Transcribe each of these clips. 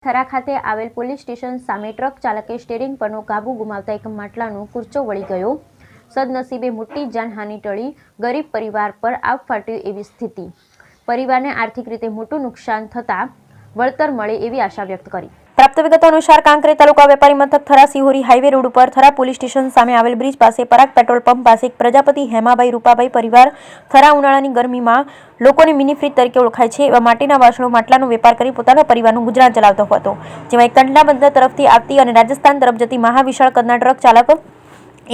થરા ખાતે આવેલ police station સામે ટ્રક ચાલકે સ્ટીયરિંગ પરનો કાબુ ગુમાવતા એક માટલાનો કૂર્ચો વળી ગયો। સદનસીબે મોટી જાનહાનિ ટળી ગરીબ પરિવાર પર આગ ફાટ્યું એવી સ્થિતિ। પરિવારને આર્થિક રીતે મોટું નુકસાન થતાં વળતર મળે એવી આશા વ્યક્ત કરી। प्राप्त विगत अनुसार कांकरे तालुका वेपारी मथक थरा सिहोरी हाईवे रोड पर थरा पुलिस स्टेशन सामे आवेल ब्रिज पासे पराग पेट्रोल पंप पासे एक प्रजापति हेमाभाई रूपाभाई परिवार थरा उनाळानी गर्मीमां लोकोनी मिनी फ्रीज तरीके ओळखाय छे एवा माटीना वासणो માટલાનો વેપાર કરી પોતાના પરિવારનું ગુજરાન ચલાવતો હતો। જેમાં એક કંડલા બંદર તરફથી આવતી અને રાજસ્થાન તરફ જતી મહાવિશાળ કદના ટ્રક ચાલક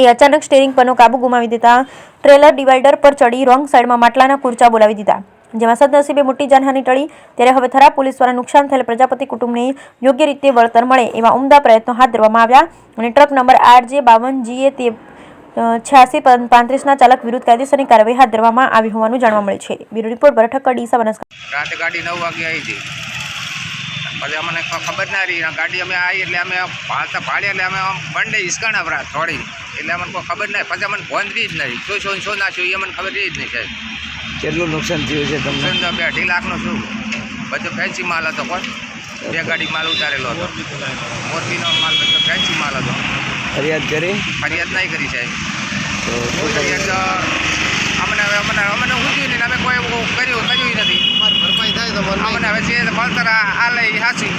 એ અચાનક સ્ટીયરિંગ પરનો કાબુ ગુમાવી દેતા ટ્રેલર ડિવાઈડર પર ચડી રોંગ સાઈડમાં માટલાના કૂર્ચા બોલાવી દીધા। જેમાં સદનસીબે મોટી જાનહાનિ ટળી ત્યારે હવે થરા પોલીસ દ્વારા નુકસાન થયેલ પ્રજાપતિ કુટુંબને યોગ્ય રીતે વળતર મળે એવા ઉમદા પ્રયત્નો હાથ ધરવામાં આવ્યા અને ટ્રક નંબર RJ52GA 8635ના ચાલક વિરુદ્ધ કાયદેસરની કાર્યવાહી હાથ ધરવામાં આવી હોવાનું જાણવા મળે છે। Bureau report Bharat Thakkar Deesa Banaskantha. રાતે ગાડી 9 વાગે આવી હતી, પછી અમને ખબર ના રહી, ગાડી અમે આવી એટલે અમે ભાડે એટલે અમે બંડે હિસકાણા ભરા થોડી એટલે અમને કોઈ ખબર નહીં, પછી અમને ફોન રહી જ નહીં, શું ના છું એ મને ખબર રહી જ નહીં સાહેબ। કેટલું નુકસાન થયું છે તમને? 2.5 લાખનો છું, બધો ફેન્સી માલ હતો, પણ 2 ગાડી માલ ઉતારેલો હતો, મોરબીનો માલ બધો ફેન્સી માલ હતો। ફરિયાદ કરી? ફરિયાદ નહીં કરી સાહેબ, તો ફરિયાદ અમને ઉઠ્યું નહીં, અમે કોઈ કર્યું નથી, અમને હવે જે વળતર આ લઈ હાચી